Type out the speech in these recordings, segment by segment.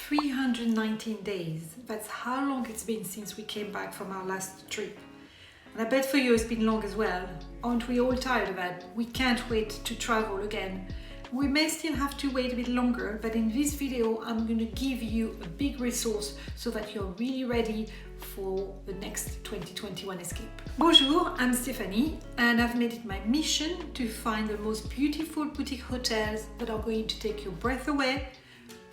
319 days. That's how long it's been since we came back from our last trip. And I bet for you it's been long as well. Aren't we all tired of that? We can't wait to travel again. We may still have to wait a bit longer, but in this video I'm going to give you a big resource so that you're really ready for the next 2021 escape. Bonjour, I'm Stephanie and I've made it my mission to find the most beautiful boutique hotels that are going to take your breath away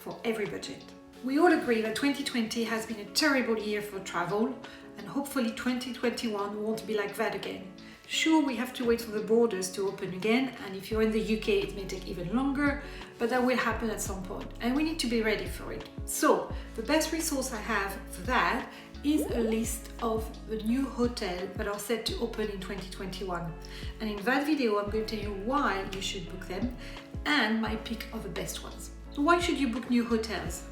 for every budget. We all agree that 2020 has been a terrible year for travel and hopefully 2021 won't be like that again. Sure, we have to wait for the borders to open again, and if you're in the UK it may take even longer, but that will happen at some point and we need to be ready for it. So the best resource I have for that is a list of the new hotels that are set to open in 2021. And in that video I'm going to tell you why you should book them and my pick of the best ones. So why should you book new hotels?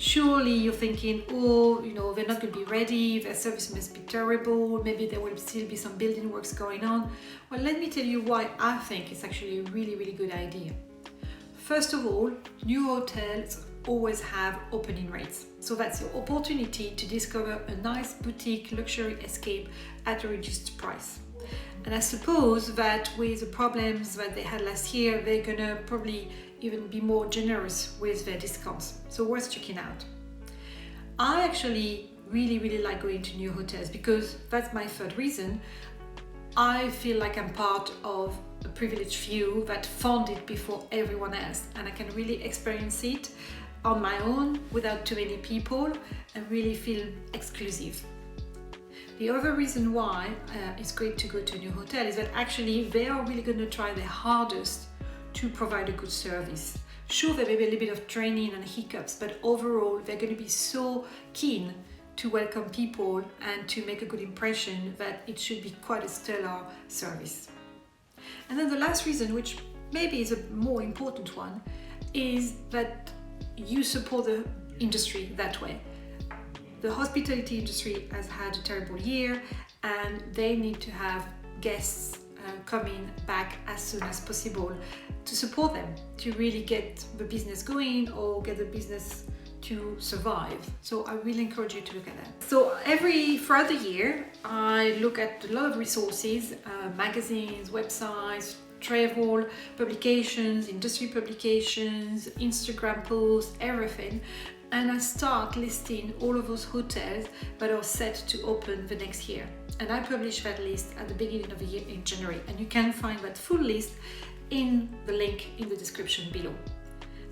Surely you're thinking, they're not going to be ready, their service must be terrible, maybe there will still be some building works going on. Well, let me tell you why I think it's actually a really, really good idea. First of all, new hotels always have opening rates. So that's your opportunity to discover a nice boutique luxury escape at a reduced price. And I suppose that with the problems that they had last year, they're gonna probably even be more generous with their discounts. So worth checking out. I actually really like going to new hotels because that's my third reason. I feel like I'm part of a privileged few that found it before everyone else, and I can really experience it on my own without too many people and really feel exclusive. The other reason why it's great to go to a new hotel is that actually they are really going to try their hardest to provide a good service. Sure, there may be a little bit of training and hiccups, but overall they're going to be so keen to welcome people and to make a good impression that it should be quite a stellar service. And then the last reason, which maybe is a more important one, is that you support the industry that way. The hospitality industry has had a terrible year and they need to have guests coming back as soon as possible to support them, to really get the business going or get the business to survive. So I really encourage you to look at that. So throughout the year, I look at a lot of resources, magazines, websites, travel publications, industry publications, Instagram posts, everything. And I start listing all of those hotels that are set to open the next year. And I publish that list at the beginning of the year in January. And you can find that full list in the link in the description below.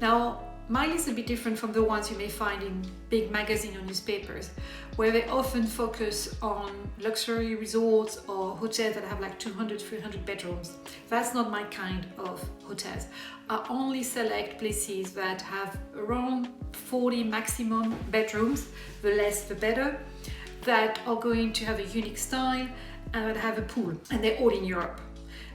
Now, my list is a bit different from the ones you may find in big magazines or newspapers, where they often focus on luxury resorts or hotels that have like 200, 300 bedrooms. That's not my kind of hotels. I only select places that have around 40 maximum bedrooms, the less the better, that are going to have a unique style and that have a pool, and they're all in Europe.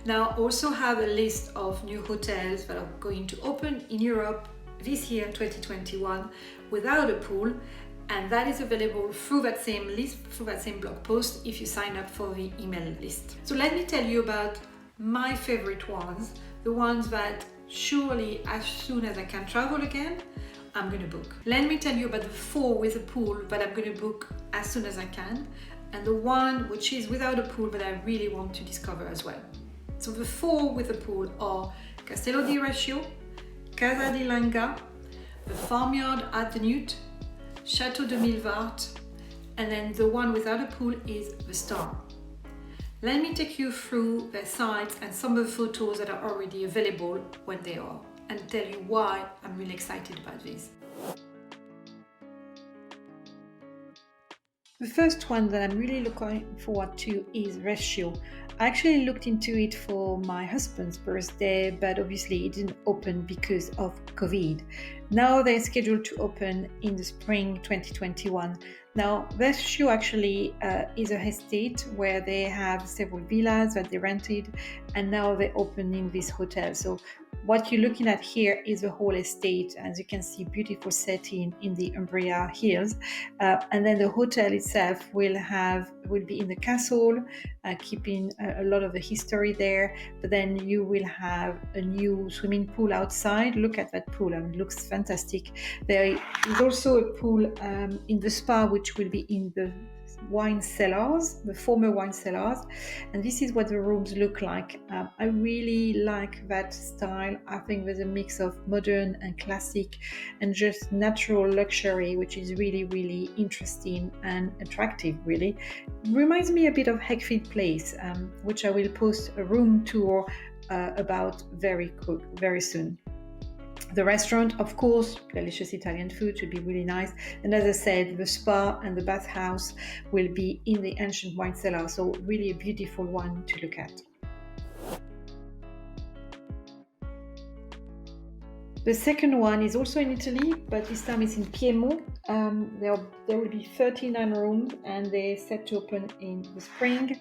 Now, I also have a list of new hotels that are going to open in Europe this year, 2021, without a pool, and that is available through that same list, through that same blog post, if you sign up for the email list. So let me tell you about my favorite ones, the ones that surely as soon as I can travel again, I'm going to book. Let me tell you about the 4 with a pool that I'm going to book as soon as I can, and the one which is without a pool but I really want to discover as well. So the 4 with a pool are Castello di Reschio, Casa di Langa, the Farmyard at the Newt, Chateau de Mirwart, and then the one without a pool is the Star. Let me take you through their sites and some of the photos that are already available when they are, and tell you why I'm really excited about this. The first one that I'm really looking forward to is Reschio. I actually looked into it for my husband's birthday, but obviously it didn't open because of COVID. Now they're scheduled to open in the spring 2021. Now, Reschio actually is a estate where they have several villas that they rented, and now they're opening this hotel. So what you're looking at here is the whole estate. As you can see, beautiful setting in the Umbria Hills, and then the hotel itself will be in the castle, keeping a lot of the history there. But then you will have a new swimming pool outside. Look at that pool, it looks fantastic. fantastic. There is also a pool in the spa, which will be in the wine cellars, the former wine cellars, and this is what the rooms look like. I really like that style. I think there's a mix of modern and classic and just natural luxury, which is really interesting and attractive. Really reminds me a bit of Heckfield Place, which I will post a room tour about very soon. The restaurant, of course, delicious Italian food, should be really nice. And as I said, the spa and the bathhouse will be in the ancient wine cellar, so really a beautiful one to look at. The second one is also in Italy, but this time it's in Piedmont. There will be 39 rooms and they're set to open in the spring.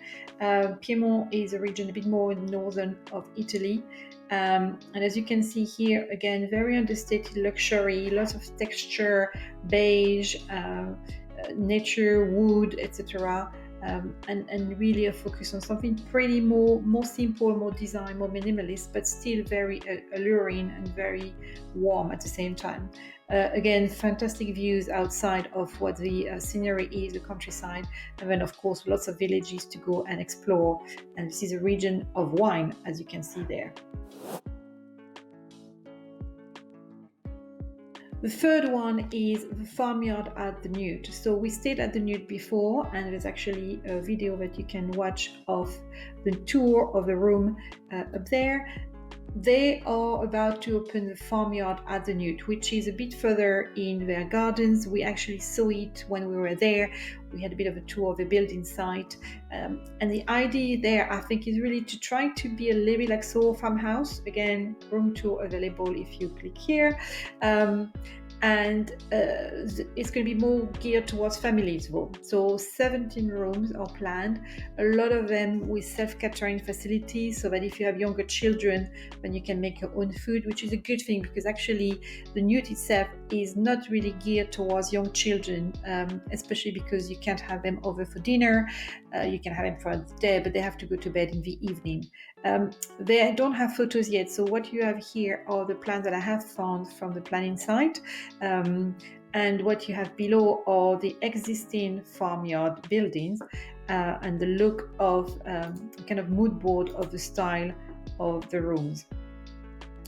Piedmont is a region a bit more northern of Italy. And as you can see here, again, very understated luxury, lots of texture, beige, nature, wood, etc. And really a focus on something pretty more simple, more design, more minimalist, but still very alluring and very warm at the same time. Again, fantastic views outside of what the scenery is, the countryside, and then of course lots of villages to go and explore. And this is a region of wine, as you can see there. The third one is the Farmyard at the Newt. So we stayed at the Newt before, and there's actually a video that you can watch of the tour of the room up there. They are about to open the Farmyard at the Newt, which is a bit further in their gardens. We actually saw it when we were there. We had a bit of a tour of the building site. And the idea there, I think, is really to try to be a little bit like Soho Farmhouse. Again, room tour available if you click here. And it's going to be more geared towards families though. So 17 rooms are planned, a lot of them with self-catering facilities, so that if you have younger children, then you can make your own food, which is a good thing because actually the Newt itself is not really geared towards young children, especially because you can't have them over for dinner. You can have them for the day, but they have to go to bed in the evening. They don't have photos yet, so what you have here are the plans that I have found from the planning site, and what you have below are the existing farmyard buildings and the look of kind of mood board of the style of the rooms.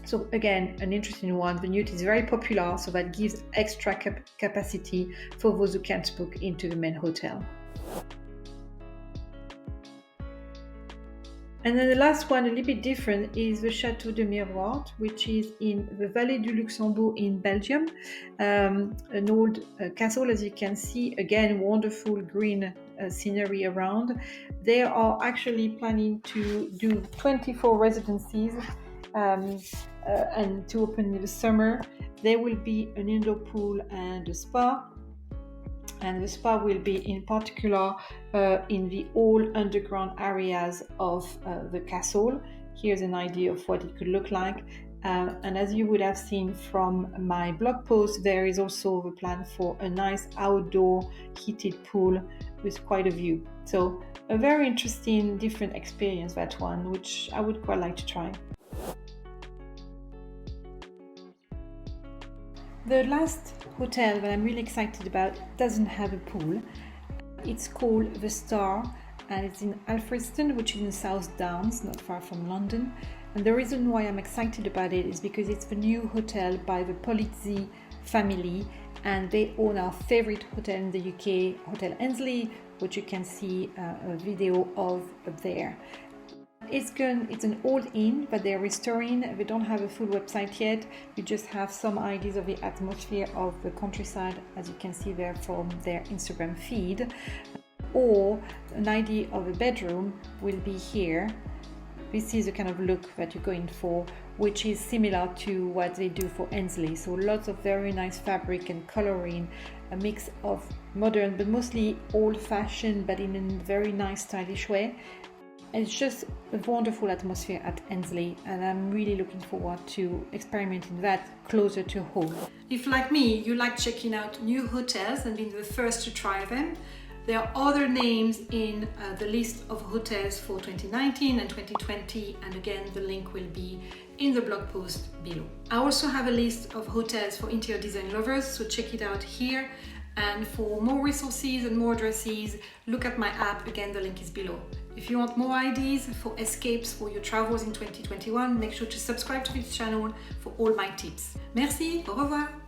So again, an interesting one. The Newt is very popular, so that gives extra capacity for those who can't book into the main hotel. And then the last one, a little bit different, is the Chateau de Mirwart, which is in the Vallée du Luxembourg in Belgium. An old castle, as you can see, again, wonderful green scenery around. They are actually planning to do 24 residencies and to open in the summer. There will be an indoor pool and a spa. And the spa will be in particular in the all underground areas of the castle. Here's an idea of what it could look like. And as you would have seen from my blog post, there is also the plan for a nice outdoor heated pool with quite a view. So a very interesting, different experience, that one, which I would quite like to try. The last hotel that I'm really excited about doesn't have a pool. It's called The Star and it's in Alfriston, which is in the South Downs, not far from London. And the reason why I'm excited about it is because it's the new hotel by the Polizzi family, and they own our favorite hotel in the UK, Hotel Endsleigh, which you can see a video of up there. It's an old inn, but they're restoring. They don't have a full website yet. You just have some ideas of the atmosphere of the countryside, as you can see there from their Instagram feed. Or an idea of a bedroom will be here. This is the kind of look that you're going for, which is similar to what they do for Endsleigh. So lots of very nice fabric and coloring, a mix of modern but mostly old-fashioned, but in a very nice stylish way. It's just a wonderful atmosphere at Endsleigh, and I'm really looking forward to experimenting that closer to home. If, like me, you like checking out new hotels and being the first to try them, there are other names in the list of hotels for 2019 and 2020, and again the link will be in the blog post below. I also have a list of hotels for interior design lovers, so check it out here. And for more resources and more addresses, look at my app, again the link is below. If you want more ideas for escapes for your travels in 2021, make sure to subscribe to this channel for all my tips. Merci, au revoir!